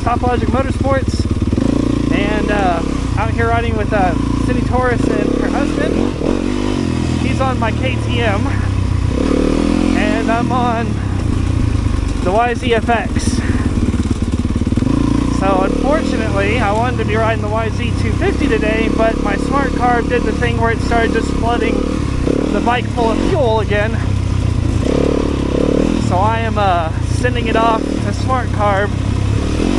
Stock Logic Motorsports, and out here riding with Cindy Torres and her husband. He's on my KTM, and I'm on the YZFX. So unfortunately, I wanted to be riding the YZ250 today, but my smart carb did the thing where it started just flooding the bike full of fuel again. So I am sending it off to Smart Carb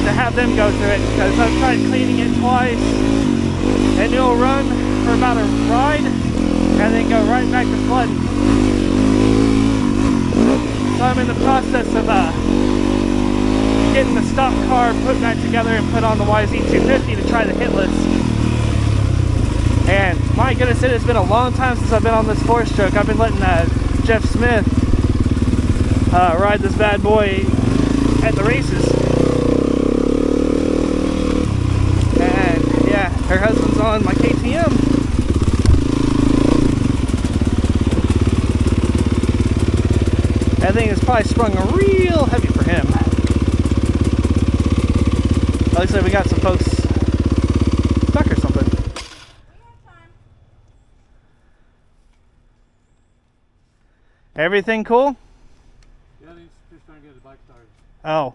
to have them go through it, because I've tried cleaning it twice and it'll run for about a ride and then go right back to flooding. So I'm in the process of getting the stock carb put back together and put on the YZ250 to try the hitless. And my goodness, it has been a long time since I've been on this 4-stroke. I've been letting Jeff Smith ride this bad boy at the races. And yeah, her husband's on my KTM. That thing is probably sprung real heavy for him. Looks like we got some folks stuck or something. Everything cool? Yeah, he's just trying to get his bike started. Oh.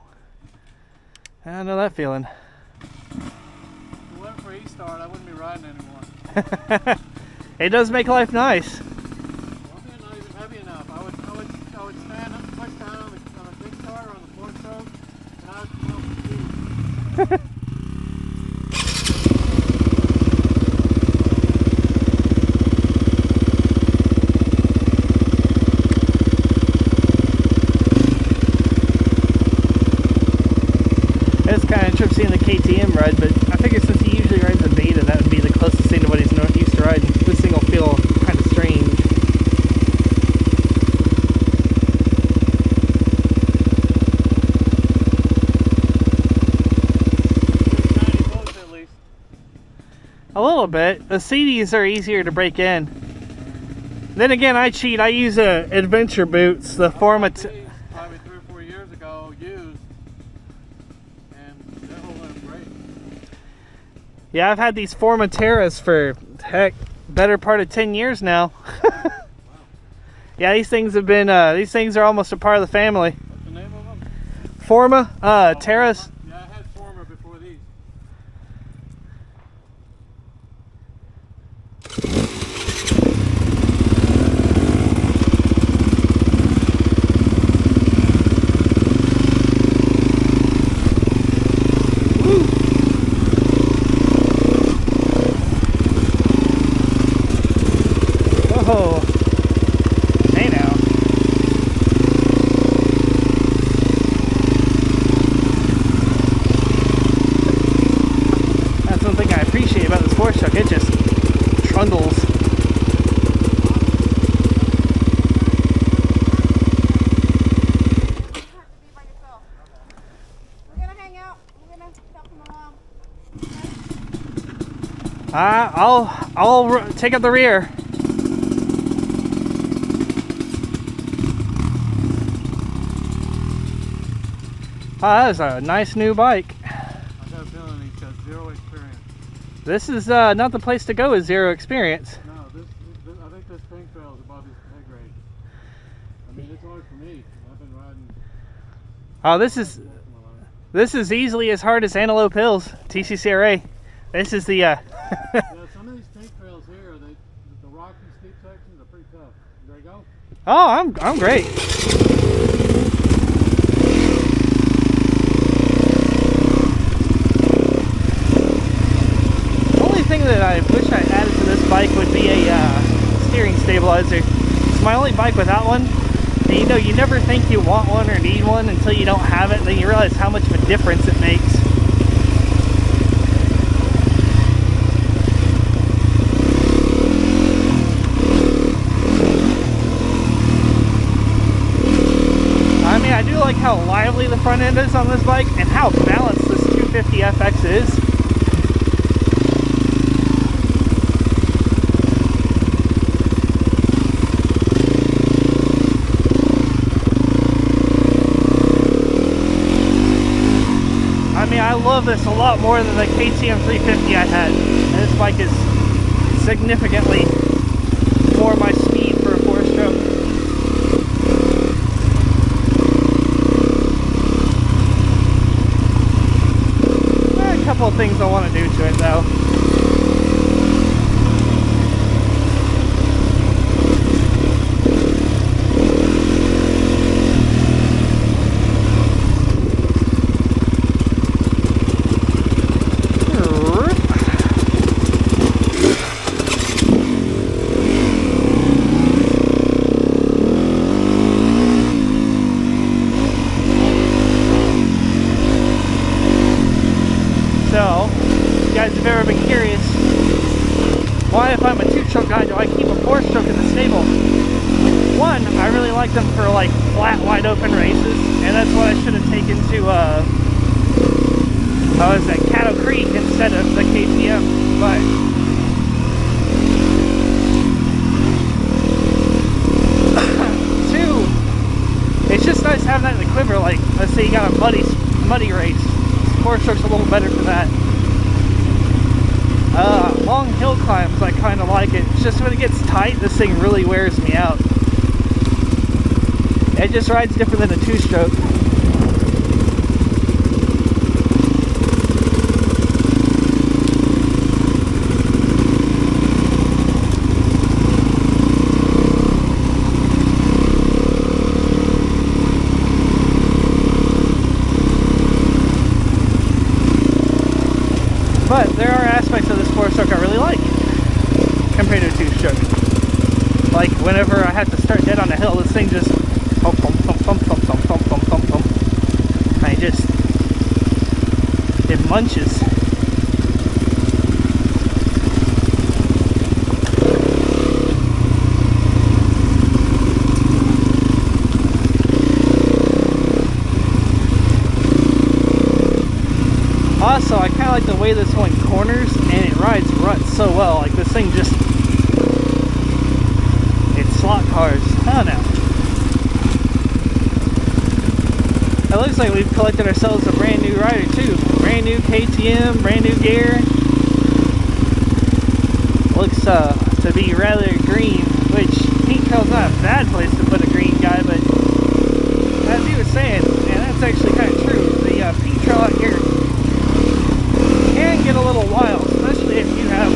I know that feeling. If it wasn't for E-Start, I wouldn't be riding anymore. It does make life nice. Well, I'm not even heavy enough. I would stand up, push down on a big car or on the 4-stroke, and I would come up with speed. It's kind of trip seeing the KTM ride, but I figure since he usually rides a Beta, that would be the closest thing to what he's used to riding. This thing will feel kind of strange. At least. A little bit. The CDs are easier to break in. Then again, I cheat. I use adventure boots, the Forma. Probably 3 or 4 years ago, used, and they're holding up great. Yeah, I've had these Formateras for, heck, better part of 10 years now. Wow. Yeah, these things have been, these things are almost a part of the family. What's the name of them? Forma, Terras. Yeah, I had Former before these. Whoa. Hey now. That's one thing I appreciate about this 4-stroke. It just trundles. I'll take up the rear. Oh, that is a nice new bike. I got a feeling he's got 0 experience. This is not the place to go with 0 experience. No, I think this pink trail is above his pay grade. I mean, it's hard for me. I've been riding. Oh, this is easily as hard as Antelope Hills, TCCRA. This is the Yeah, some of these pink trails here, the rocky steep sections are pretty tough. There you go. Oh, I'm great. The only thing that I wish I added to this bike would be a steering stabilizer. It's my only bike without one. And you know, you never think you want one or need one until you don't have it, and then you realize how much of a difference it makes. I mean, I do like how lively the front end is on this bike and how balanced this 250FX is. I love this a lot more than the KTM 350 I had. And this bike is significantly more my speed for a 4-stroke. A couple of things I want to do to it though. If you've ever been curious, why if I'm a 2-stroke guy do I keep a 4-stroke in the stable? One, I really like them for like flat, wide open races, and that's what I should have taken to Caddo Creek instead of the KTM. But two, it's just nice having that in the quiver. Like, let's say you got a muddy race, 4-stroke's a little better for that. Long hill climbs, I kind of like it. It's just when it gets tight, this thing really wears me out. It just rides different than a 2-stroke. But there are aspects of this 4-stroke I really like compared to a 2-stroke. Like whenever I have to start dead on a hill, this thing just thump, thump, thump, thump, thump, thump, thump, thump, thump, thump. It munches. Also, I kind of like the way this one corners, and it rides ruts so well. Like this thing just, it's slot cars. I don't know. It looks like we've collected ourselves a brand new rider too. Brand new KTM, brand new gear. Looks to be rather green, which Pink Trail's not a bad place to put a green guy, but as he was saying, and that's actually kind of true, the Pink Trail out here can get a little wild, especially if you have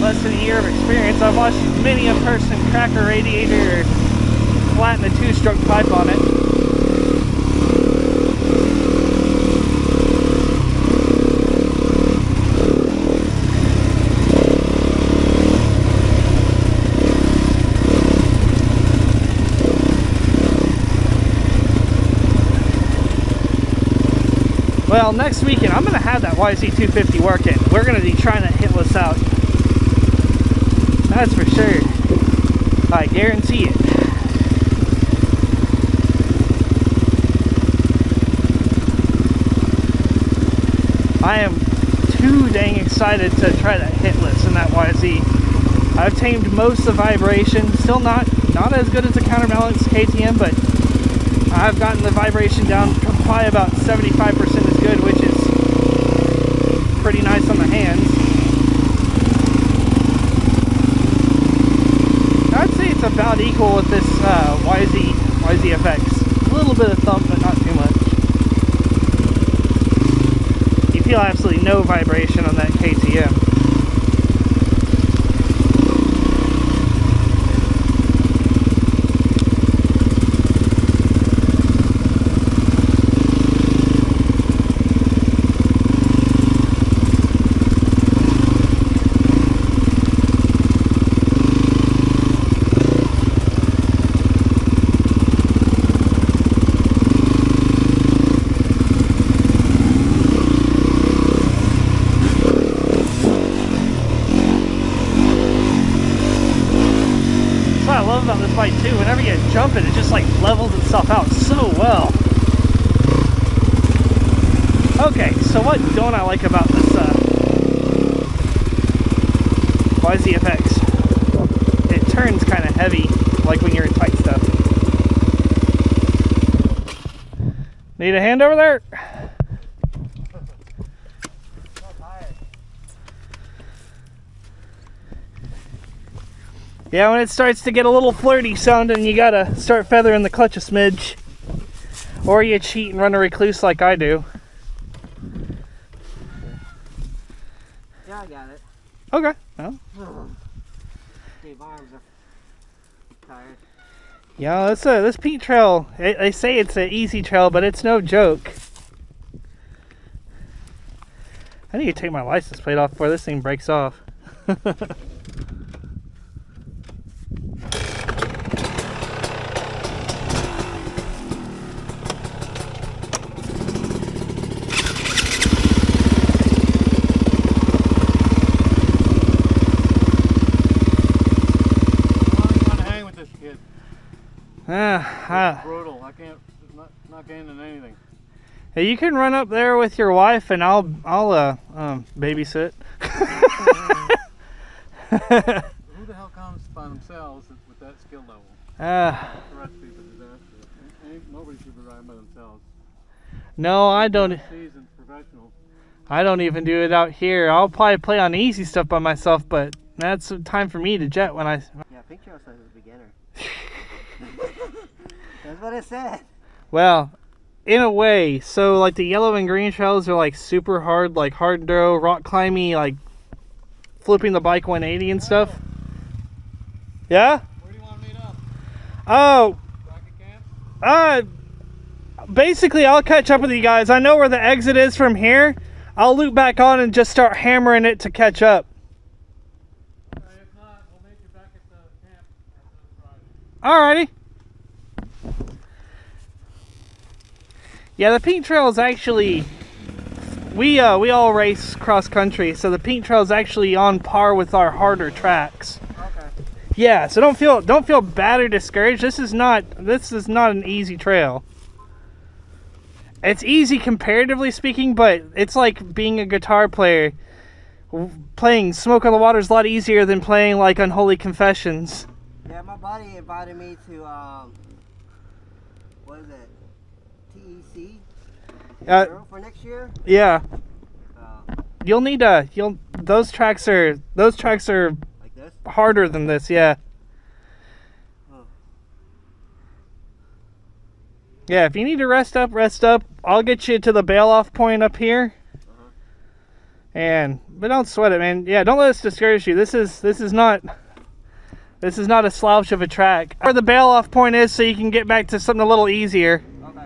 less than a year of experience. I've watched many a person crack a radiator or flatten a 2-stroke pipe on it. Well, next weekend I'm going to have that YZ250 working. We're going to be trying to hitless out. That's for sure. I guarantee it. I am too dang excited to try that hitless in that YZ. I've tamed most of the vibration. Still not as good as the counterbalance KTM, but I've gotten the vibration down to probably about 75% as good, which is pretty nice on the hands. I'd say it's about equal with this YZFX. A little bit of thump, but not too much. You feel absolutely no vibration on that KTM. About this bike too, whenever you jump it, it just like levels itself out so well. Okay, so what don't I like about this YZFX? It turns kind of heavy, like when you're in tight stuff. Need a hand over there? Yeah, when it starts to get a little flirty sounding, you gotta start feathering the clutch a smidge. Or you cheat and run a recluse like I do. Yeah, I got it. Okay. Well. My arms are tired. Yeah, this peat trail, they say it's an easy trail, but it's no joke. I need to take my license plate off before this thing breaks off. It's brutal. I can't. It's not gaining anything. Hey, you can run up there with your wife, and I'll babysit. Who the hell comes by themselves with that skill level? Recipe for disaster. Nobody should be riding by themselves. No, I don't. Seasoned professional. I don't even do it out here. I'll probably play on easy stuff by myself, but that's time for me to jet when I. Yeah, Pink Trail says it's a beginner. That's what it said. Well, in a way, so like the yellow and green trails are like super hard, like hard enduro, rock climbing, like flipping the bike 180 and stuff. Yeah? Where do you want to meet up? Oh, Back at camp? basically I'll catch up with you guys. I know where the exit is from here. I'll loop back on and just start hammering it to catch up. If not, we'll meet you back at the camp after Friday. Alrighty. Yeah, the Pink Trail is actually, we all race cross country, so the Pink Trail is actually on par with our harder tracks. Okay. Yeah, so don't feel bad or discouraged. This is not an easy trail. It's easy comparatively speaking, but it's like being a guitar player. Playing Smoke on the Water is a lot easier than playing like Unholy Confessions. Yeah, my buddy invited me to what is it? TEC for next year. Yeah. You'll need those tracks are Like this? harder than this, yeah. Oh. Yeah, if you need to rest up. I'll get you to the bail-off point up here. But don't sweat it, man. Yeah, don't let us discourage you. This is not a slouch of a track. Where the bail-off point is, so you can get back to something a little easier. Okay.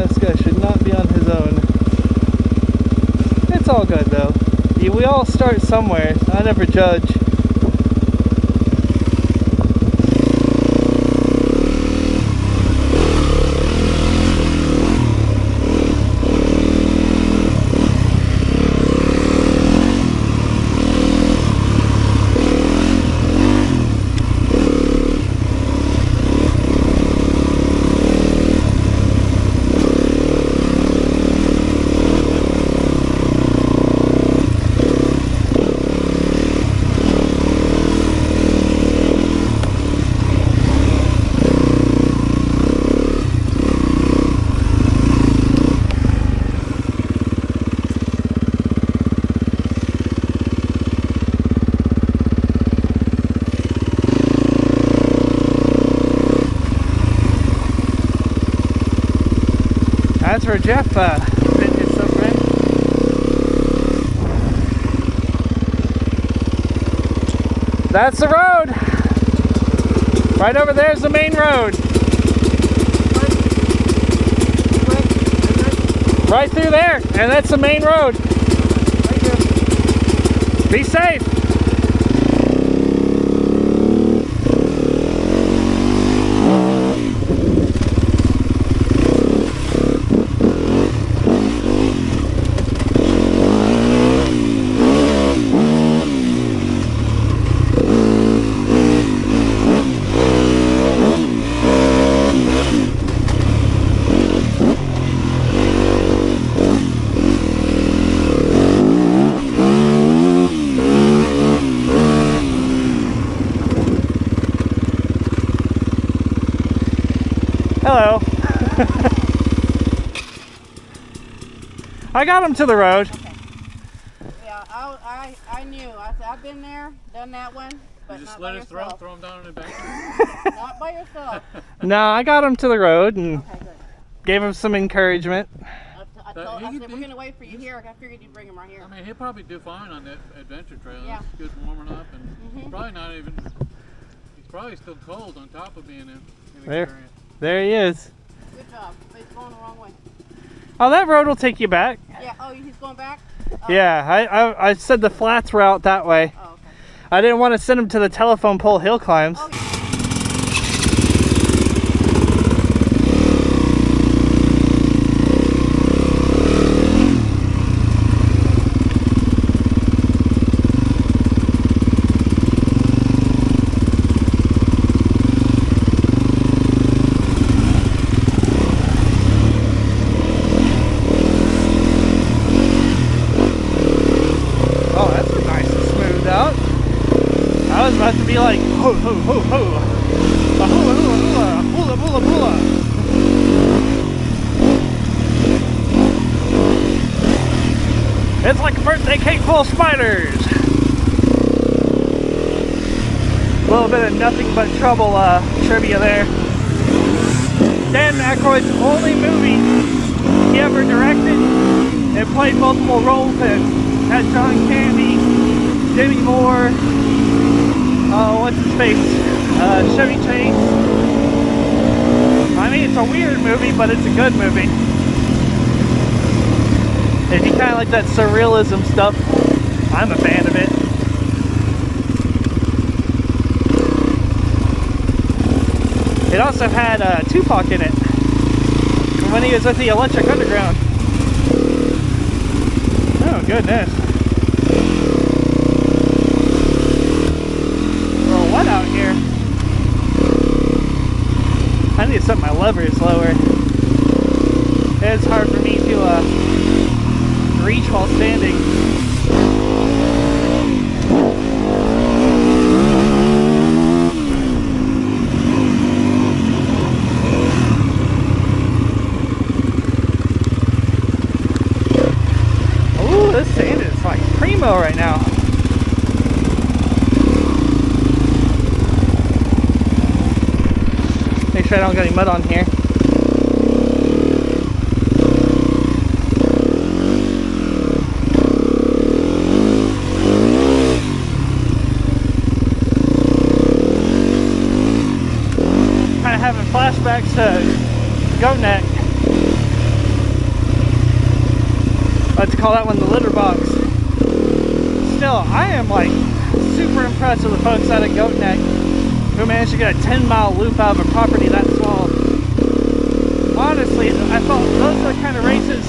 This guy should not be on his own. It's all good though. We all start somewhere. I never judge. That's where Jeff bit his subframe. That's the road. Right over there's the main road. Right through there, and that's the main road. Be safe. Hello. I got him to the road. Okay. Yeah, I knew. I've been there, done that one, but You just not let by us yourself. throw him down in the bank. Not by yourself. No, I got him to the road and Okay, good. gave him some encouragement. I said, we're going to wait for you here. I figured you'd bring him right here. I mean, he'll probably do fine on that adventure trail. Yeah. It's good warming up, and probably not even. He's probably still cold on top of being inexperienced. There he is. Good job. But he's going the wrong way. Oh, that road will take you back. Yeah. Oh, he's going back? Oh. Yeah, I said the flats route that way. Oh, okay. I didn't want to send him to the telephone pole hill climbs. Oh, yeah. Oh, that's nice and smooth out. I was about to be like, ho, ho, ho, ho. A hula, hula, hula, hula, hula, hula. It's like a birthday cake full of spiders. A little bit of nothing but trouble trivia there. Dan Aykroyd's only movie he ever directed and played multiple roles in. Had John Candy, Demi Moore, what's his face, Chevy Chase. I mean, it's a weird movie, but it's a good movie. If you kind of like that surrealism stuff, I'm a fan of it. It also had Tupac in it when he was with the Electric Underground. Oh goodness. A little wet out here. I need to set my levers lower. It's hard for me to reach while standing. Ooh, this sand is like primo right now. Make sure I don't get any mud on here. Kind of having flashbacks to Goat Neck. Let's call that one the litter box. Still, I am like super impressed with the folks out at Goat Neck who managed to get a 10-mile loop out of a property that small. Honestly, I thought those are the kind of races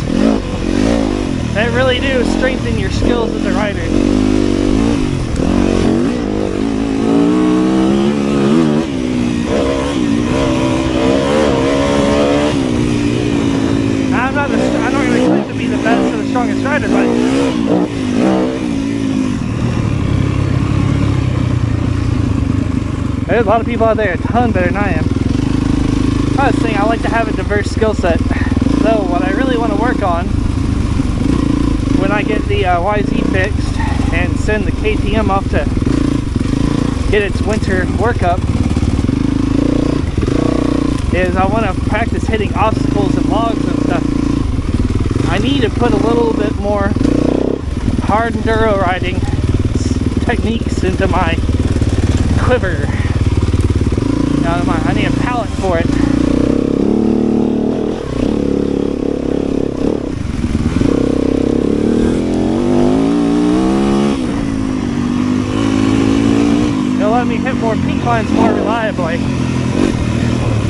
that really do strengthen your skills as a rider. I'm not going to claim to be the best or the strongest rider, but there's a lot of people out there a ton better than I am. I was saying I like to have a diverse skill set. So what I really want to work on when I get the YZ fixed and send the KTM off to get its winter workup is I want to practice hitting obstacles and logs and stuff. I need to put a little bit more hard enduro riding techniques into my quiver. I need a palette for it. It'll let me hit more pink lines more reliably.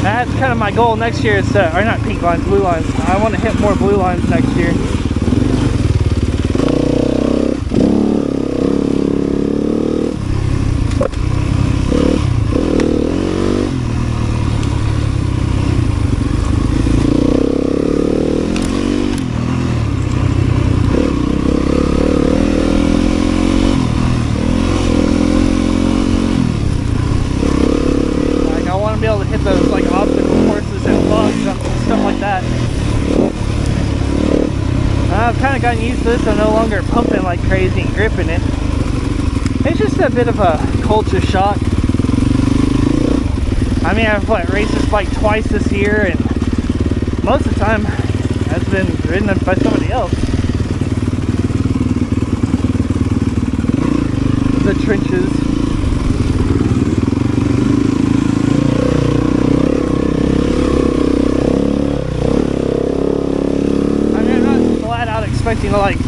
That's kind of my goal next year is to, or not pink lines, blue lines. I want to hit more blue lines next year. Be able to hit those like obstacle courses and bugs used to this, I'm no longer pumping like crazy and gripping it. It's just a bit of a culture shock. I mean, I've raced this bike twice this year, and most of the time has been ridden by somebody else. The trenches. I mean, I'm not flat out expecting to like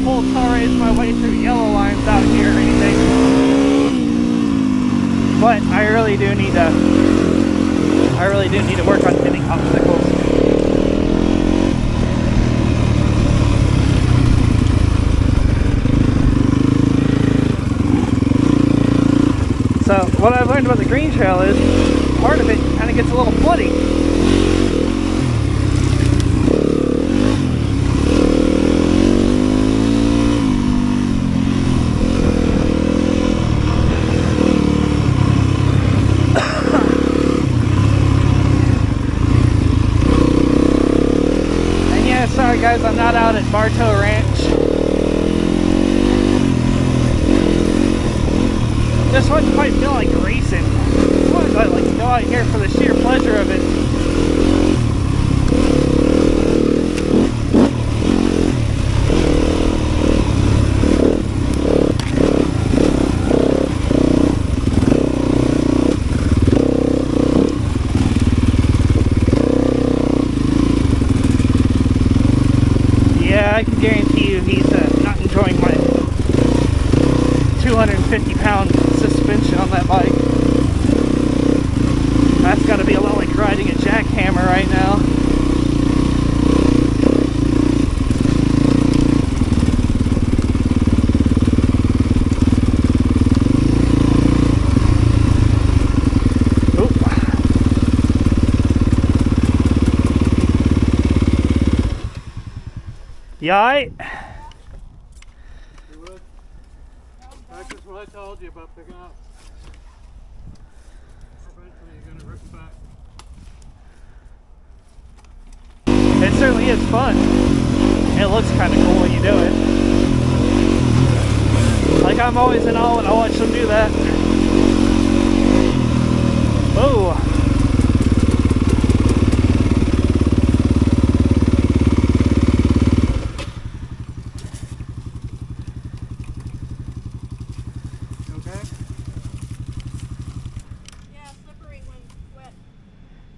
full car race my way through yellow lines out here or anything. But I really do need to work on hitting obstacles. So what I've learned about the green trail is part of it kind of gets a little floody. And yeah, sorry guys, I'm not out at Bartow Ranch. This one might feel like racing. I want to like go out here for the sheer pleasure of it. Yeah, I can guarantee you he's not enjoying my 250-pound suspension on that bike. That's got to be a lot like riding a jackhammer right now. Oop. Yeah, Practice what I told you about picking up. Eventually you're going to rip back. it certainly is fun. It looks kind of cool when you do it. Like, I'm always in awe when I watch them do that. Oh.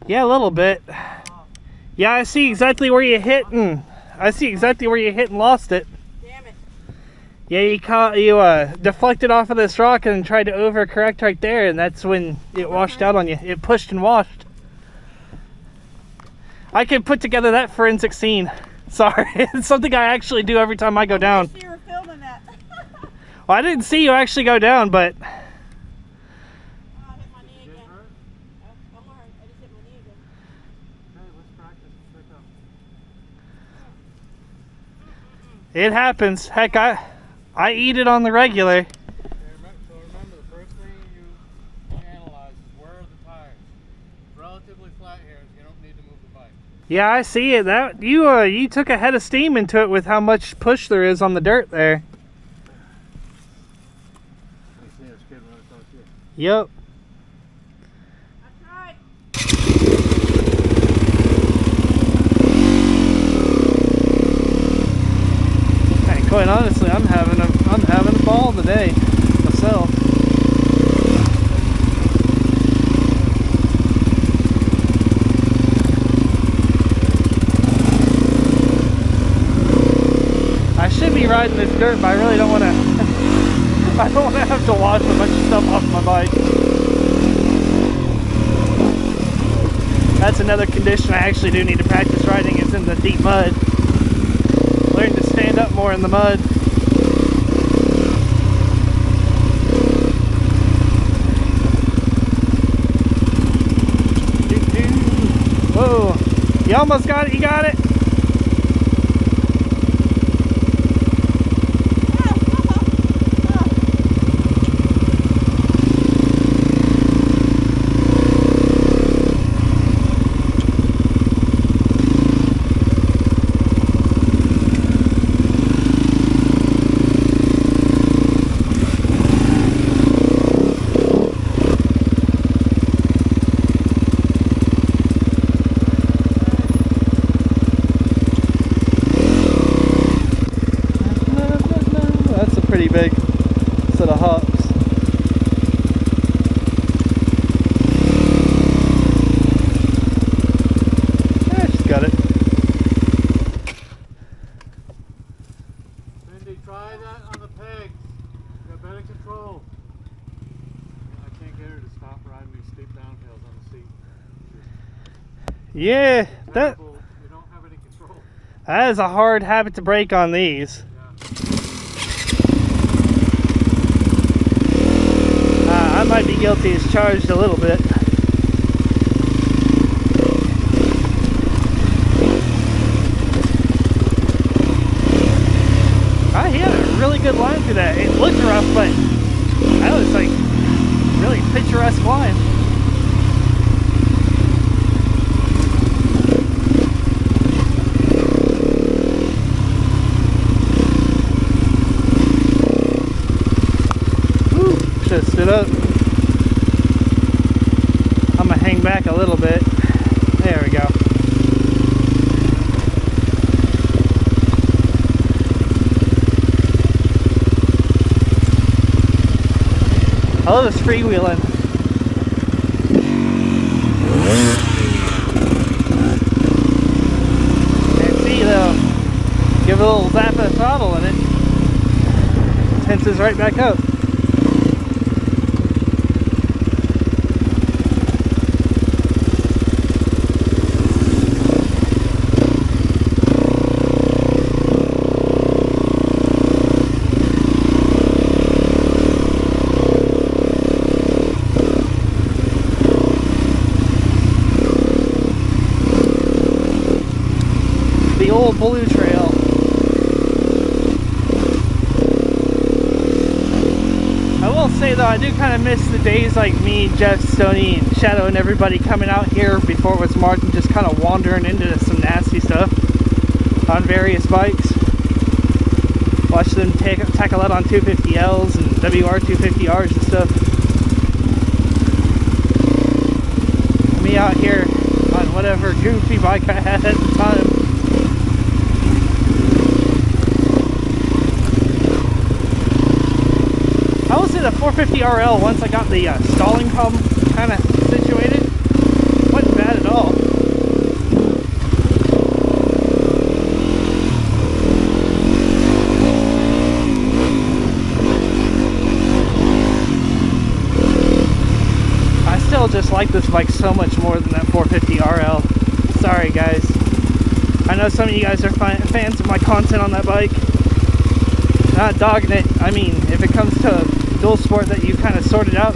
Yeah, a little bit. Yeah, I see exactly where you hit and lost it. Damn it. Yeah, you deflected off of this rock and tried to overcorrect right there, and that's when it washed out on you. It pushed and washed. I could put together that forensic scene. Sorry, it's something I actually do every time I go down. You were filming that. Well, I didn't see you actually go down, but I hit my knee again. I'm alright. I just hit my knee again. Okay, let's practice. Pick up. it happens. Heck, I eat it on the regular. Okay, so remember, the first thing you analyze is where are the tires. Relatively flat here, so you don't need to move the bike. Yeah, I see it. That you took a head of steam into it with how much push there is on the dirt there. I see a skid when it's on here. Yep. I tried. Hey, quite honestly, I'm having a ball today myself. I should be riding this dirt, but I really don't want to. I don't want to have to wash a bunch of stuff off my bike. That's another condition I actually do need to practice riding, is in the deep mud. Learn to stand up more in the mud. Whoa, you almost got it, you got it. pretty big set of hops. Yeah, she's got it. Cindy, try that on the pegs. You got better control. I can't get her to stop riding these steep downhills on the seat. Yeah, that You don't have any control. that is a hard habit to break on these. I might be guilty as charged a little bit. He had a really good line through that. It looked rough, but that was like really picturesque line. Woo, should have stood up. I'm gonna hang back a little bit. There we go. I love this freewheeling. And see, though, give it a little zap of the throttle and it tenses right back up. The old blue trail. I will say though, I do kind of miss the days like me, Jeff, Stoney, and Shadow and everybody coming out here before it was Martin, just kind of wandering into some nasty stuff on various bikes. Watch them tackle out on 250Ls and WR250Rs and stuff. Me out here on whatever goofy bike I had at the time. I was in a 450 RL once I got the stalling pump kind of situated. Wasn't bad at all. I still just like this bike so much more than that 450 RL. Sorry guys. I know some of you guys are fans of my content on that bike. Not dogging it. I mean, if it comes to dual sport that you kind of sorted out,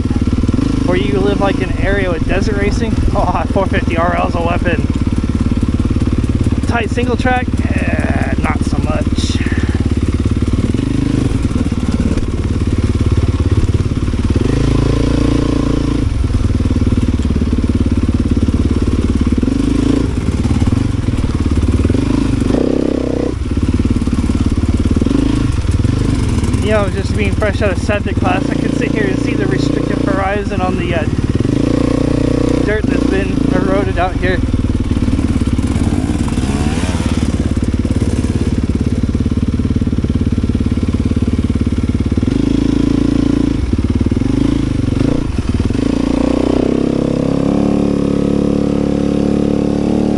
or you live like in an area with desert racing, oh, 450 RL is a weapon. Tight single track, not so much. You know, just being fresh out of septic class, I could sit here and see the restrictive horizon on the dirt that's been eroded out here.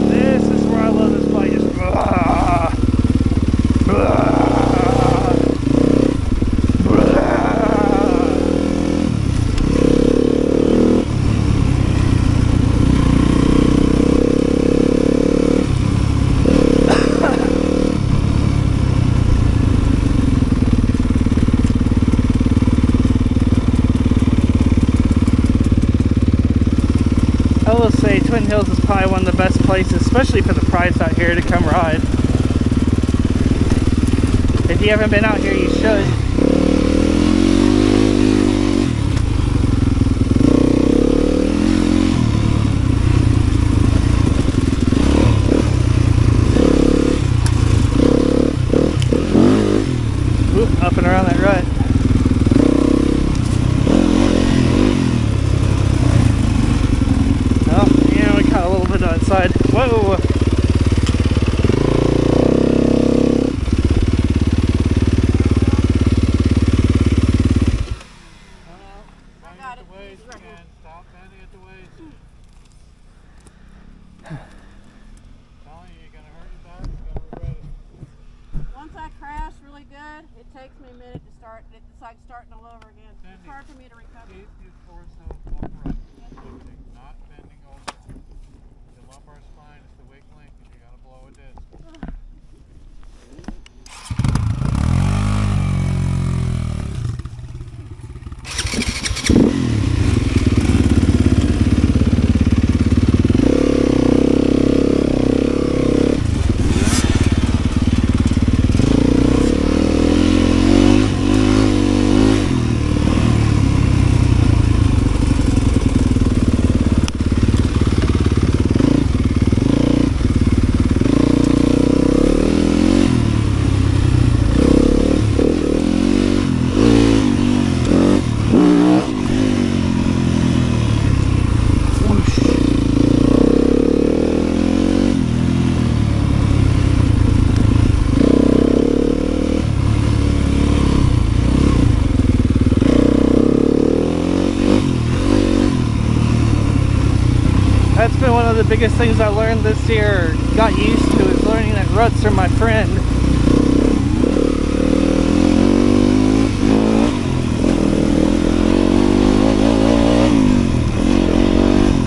This is where I love this bike. Just I will say Twin Hills is probably one of the best places, especially for the price out here, to come ride. If you haven't been out here, you should. Oop, up and around that rut. A little bit outside. Whoa! bad. It takes me a minute to start. It's like starting all over again. It's hard for me to recover. Keep your torso upright, lifting, not bending over. The lumbar spine is the weak link, and you gotta blow a disc. That's been one of the biggest things I learned this year, got used to, is learning that ruts are my friend.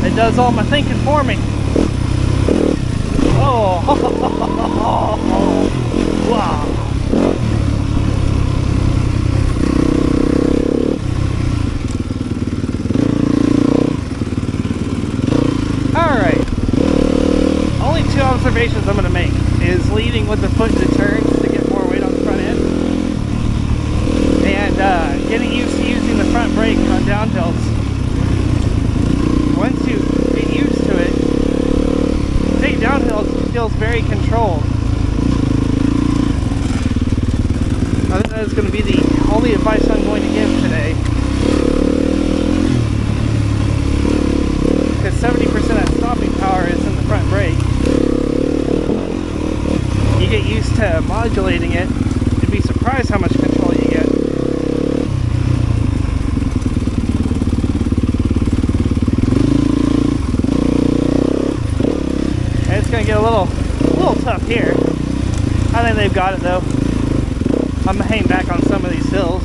It does all my thinking for me. Oh, wow. Alright, only two observations I'm going to make is leading with the foot into turns to get more weight on the front end, and getting used to using the front brake on downhills. Once you get used to it, take downhills, it feels very controlled. I think that is going to be the only advice I'm going to give today. Because 70% of that stopping power is in the front brake. You get used to modulating it, you'd be surprised how much control you get. And it's going to get a little tough here. I think they've got it though. I'm going to hang back on some of these hills.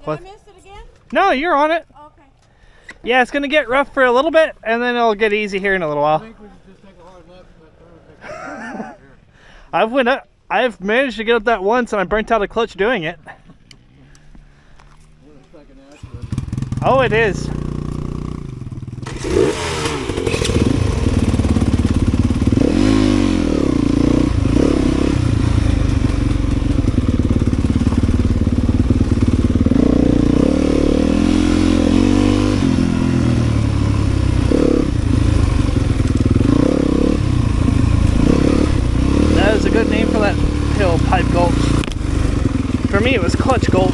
Did I miss it again? No, you're on it. Okay. Yeah, it's going to get rough for a little bit, and then it'll get easy here in a little I while. think we should just take a hard left and take a hard right here. I've managed to get up that once, and I burnt out a clutch doing it. Second act, Oh, it is. That is a good name for that hill, Pipe Gulch. For me, it was Clutch Gulch.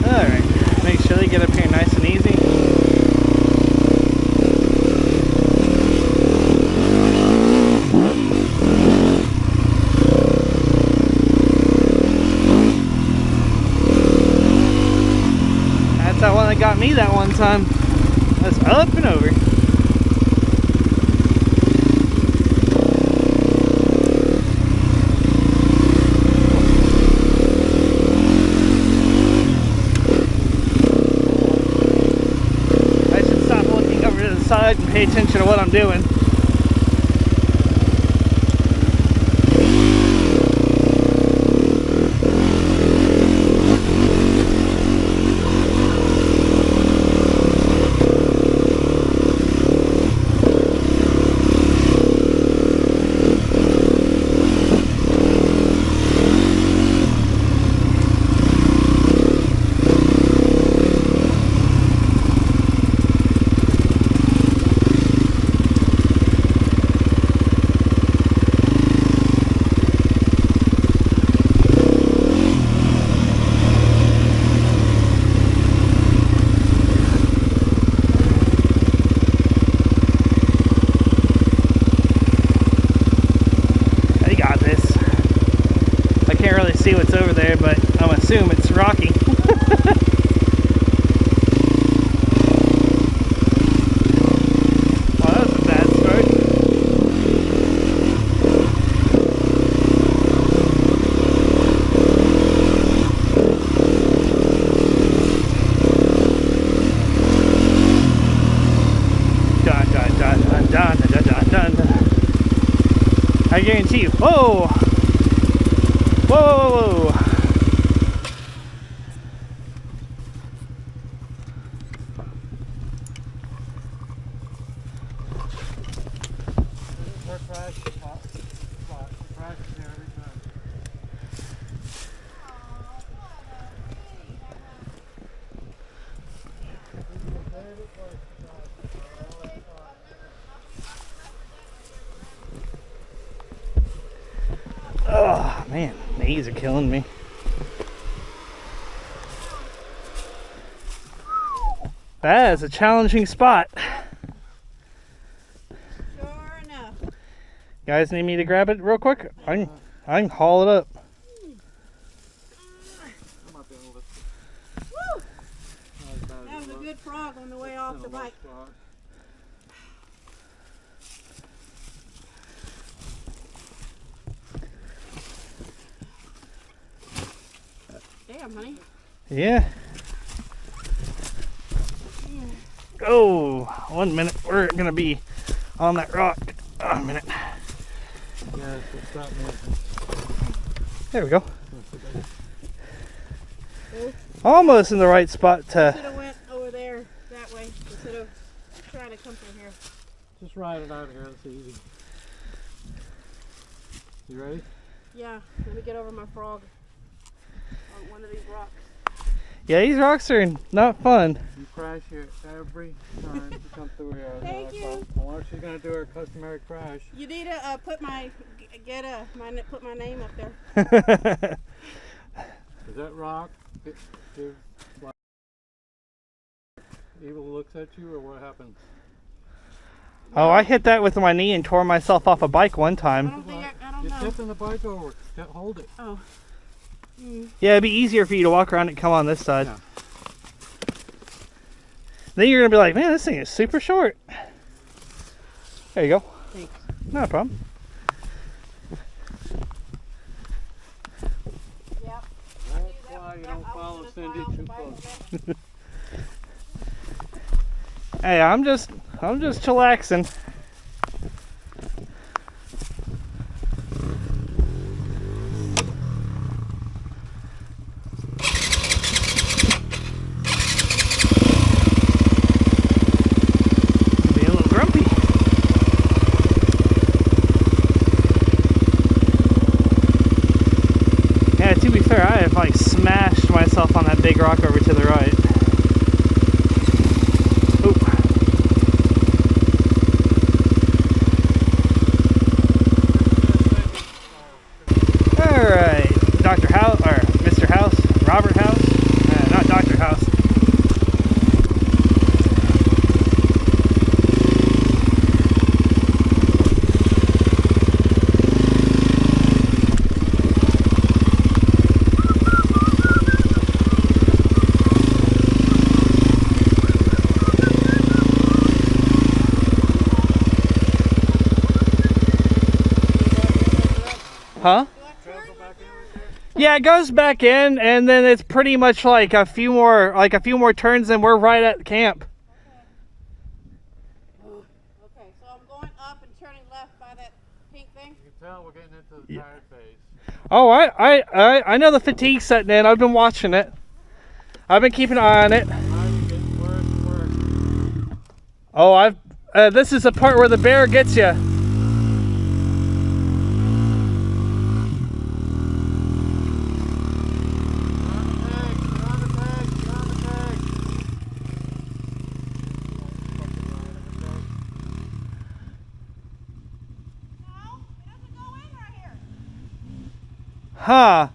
Alright, make sure they get up here nice and easy. That's that one that got me that one time. That's up and over. I should stop looking over to the side and pay attention to what I'm doing. what's over there, but I'm assuming it's rocky. Well, that was a bad start. Dun, dun, dun, dun, dun, dun, dun, dun, dun. I guarantee you. Whoa! Whoa, whoa, whoa. Her crash spot. She crashes there every time. Oh, man. Knees are killing me. That is a challenging spot. Sure enough. Guys need me to grab it real quick? I can haul it up. I might be able to lift Woo! it. Not as bad as That was it a looks. good frog on the way off In the a low bike. spot. Damn, honey. Yeah. Oh, 1 minute. We're going to be on that rock. Oh, a minute. Yeah, so stop moving. There we go. Almost in the right spot Should to... have went over there that way instead of trying to come from here. Just ride it out here. It's easy. You ready? Yeah, let me get over my frog on one of these rocks. Yeah, these rocks are not fun. You crash here every time you come through here. Thank you. I want she's gonna do her customary crash. You need to put my put my name up there. Is that rock? Give like, evil looks at you, or what happens? Oh, I hit that with my knee and tore myself off a bike one I time. don't think I don't You're know. tipping the bike over. Hold it. Oh. Mm. Yeah, it'd be easier for you to walk around and come on this side. Yeah. Then you're going to be like, man, this thing is super short. There you go. Thanks. Not a problem. Yep. That's why you don't follow Cindy too close. Hey, I'm just chillaxing. Being a little grumpy. Yeah, to be fair, I have like smashed myself on that big rock over to the right. Oop. Alright, Dr. House, or Mr. House, Robert House, not Dr. House. Huh? Yeah, it goes back in, and then it's pretty much like a few more turns, and we're right at camp. Okay, so I'm going up and turning left by that pink thing. You can tell we're getting into the tired phase. Oh, I know the fatigue's setting in. I've been watching it. I've been keeping an eye on it. Driving getting worse and worse. Oh, this is the part where the bear gets you. Huh.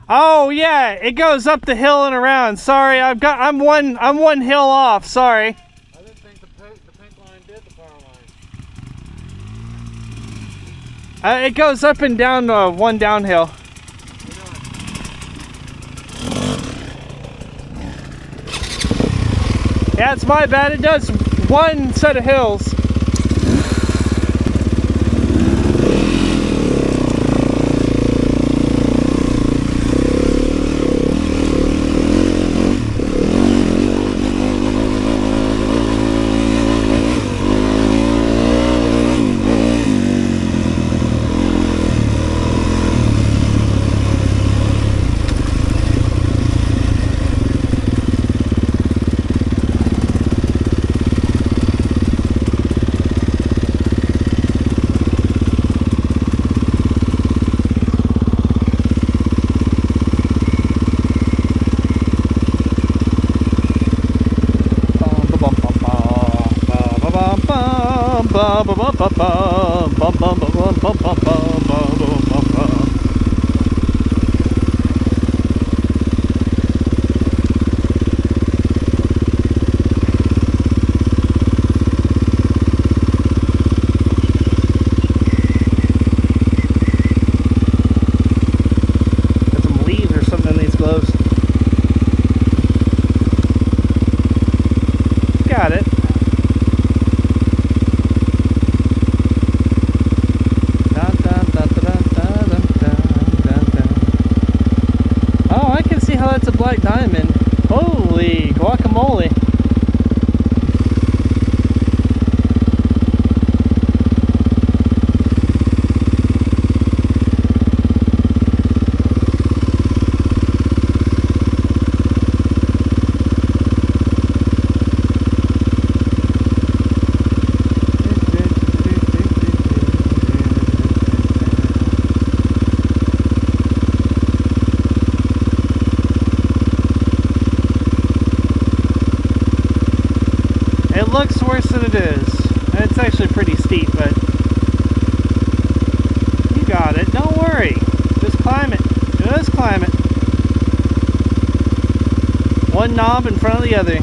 Oh yeah, it goes up the hill and around. Sorry, I'm one hill off. Sorry. I didn't think the pink line did the power line. It goes up and down one downhill. What are you doing? Yeah, it's my bad. It does one set of hills. Got it. Oh, I can see how that's a black diamond. Holy guacamole. It looks worse than it is. It's actually pretty steep, but you got it. Don't worry. Just climb it. Just climb it. One knob in front of the other.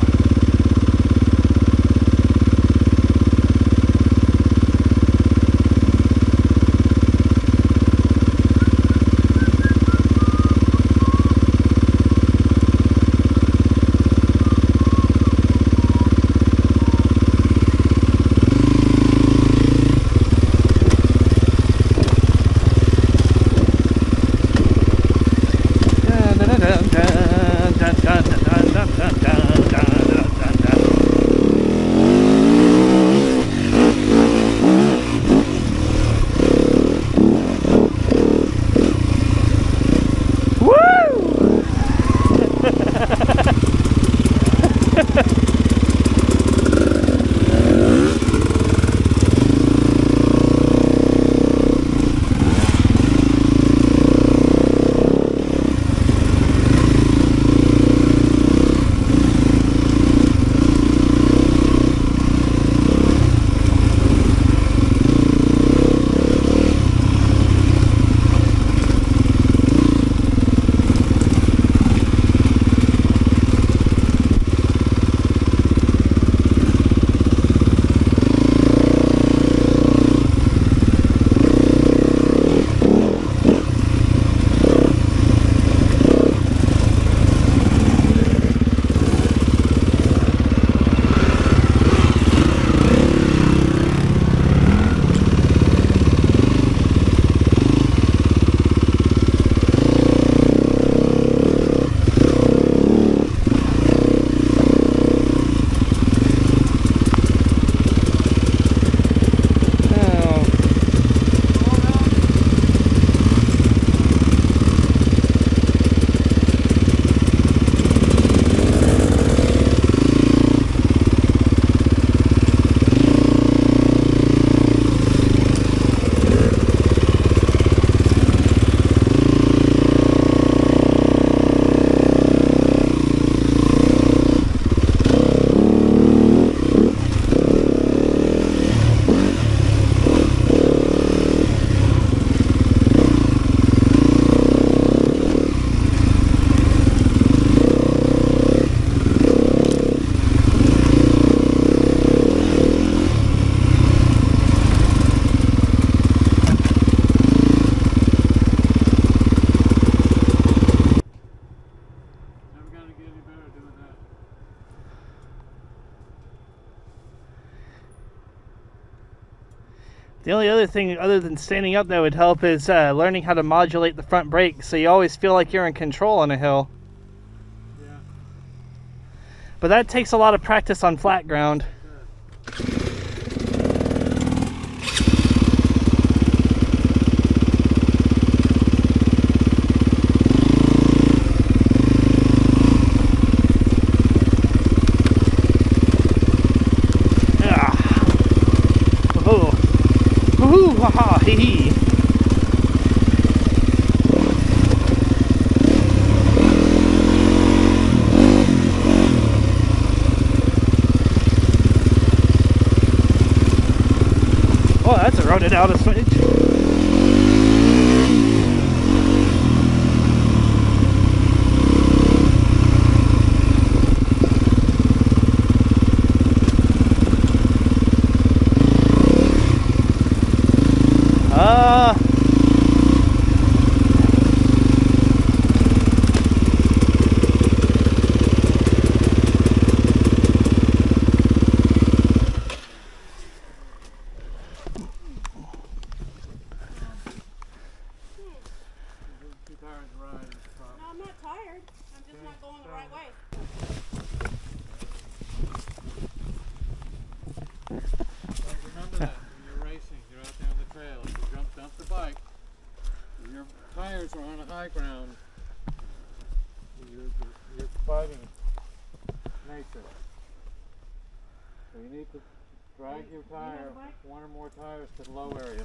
The only other thing other than standing up that would help is learning how to modulate the front brake so you always feel like you're in control on a hill. Yeah. But that takes a lot of practice on flat ground. Ha hee hee. Oh, that's eroded out a smidge. No, I'm not tired. I'm just not going the right way. Well, remember that when you're racing, you're out there on the trail. If you dump the bike, and your tires are on a high ground, you're fighting nature. So you need to drag your tire, one or more tires, to the low area.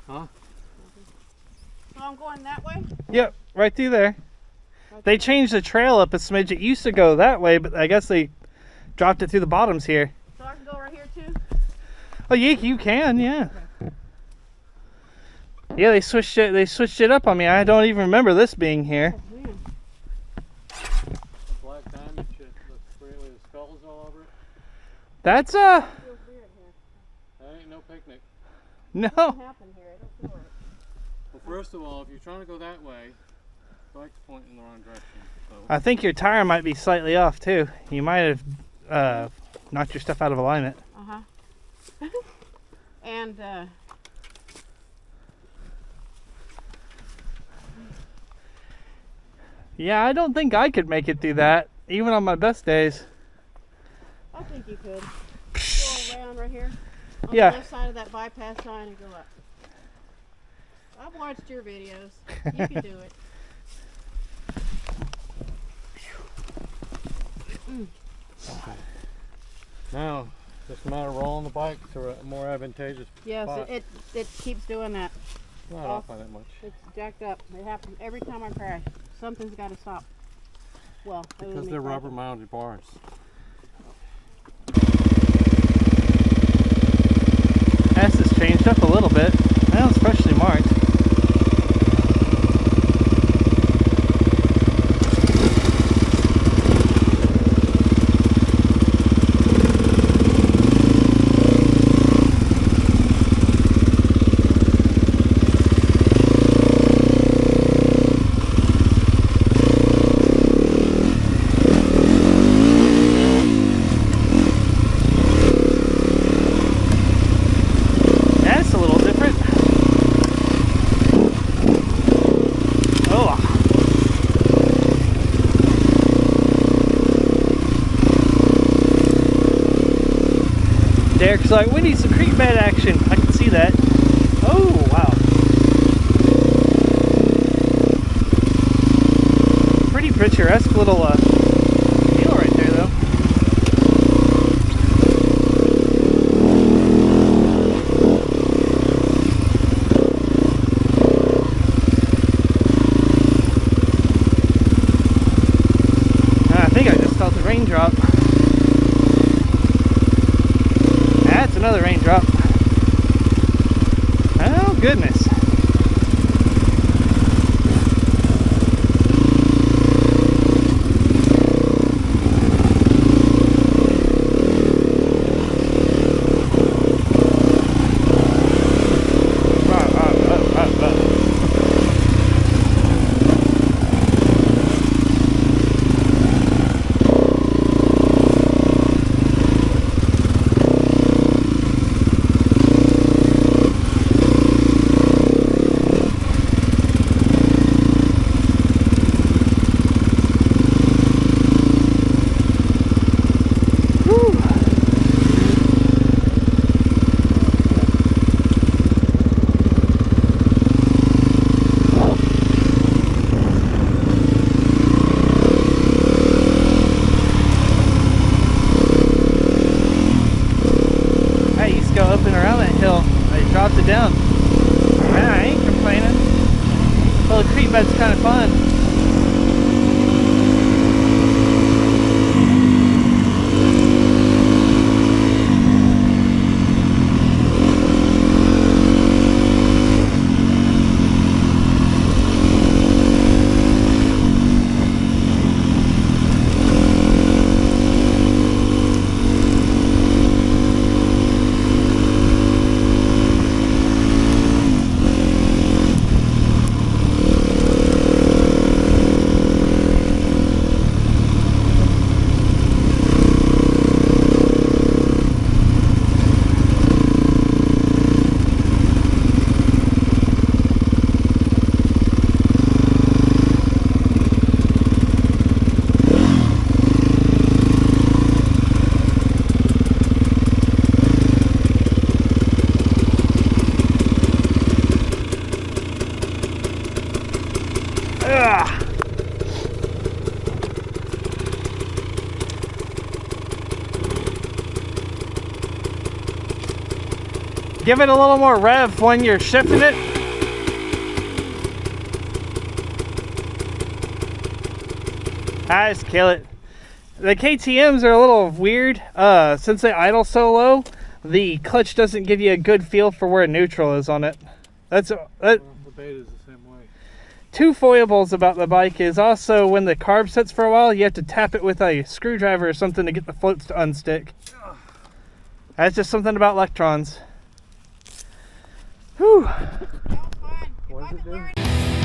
Huh? So I'm going that way? Yep, right through there. They changed the trail up a smidge. It used to go that way, but I guess they dropped it through the bottoms here. So I can go right here too? Oh, yeah, you can, yeah. Yeah, they switched it up on me. I don't even remember this being here. Oh, man. The black diamond shit looks really, the skulls all over it. That's Feels weird here. That ain't no picnic. no. Nothing happened here. I don't feel right. Well, first of all, if you're trying to go that way, the bike's pointing in the wrong direction. So I think your tire might be slightly off too. You might have knocked your stuff out of alignment. Uh-huh. And, Yeah, I don't think I could make it through that, even on my best days. I think you could. Go around right here. On Yeah. the left side of that bypass sign and go up. I've watched your videos. You can do it. now, just a matter of rolling the bike to a more advantageous Yes, spot. it keeps doing that. Not off by that much. It's jacked up. It happens every time I crash. Something's got to stop. Well, other than Because me they're crashing. rubber mounted bars. S has changed up a little bit. Well, it's freshly marked. That's a little different. Oh. Derek's like, we need some creek bed action. I can see that. Oh, wow. Pretty picturesque little deal right there, though. I think I just felt a raindrop. That's another raindrop. Oh, goodness. dropped it down. Yeah, I ain't complaining. Well, the creek bed's kind of fun. Ugh. Give it a little more rev when you're shifting it. I just kill it. The KTMs are a little weird. Since they idle so low, the clutch doesn't give you a good feel for where neutral is on it. Well, the Beta's the same way. Two foibles about the bike is also when the carb sits for a while, you have to tap it with a screwdriver or something to get the floats to unstick. That's just something about electrons. Whew. That was fun. What does it do? Wasn't wearing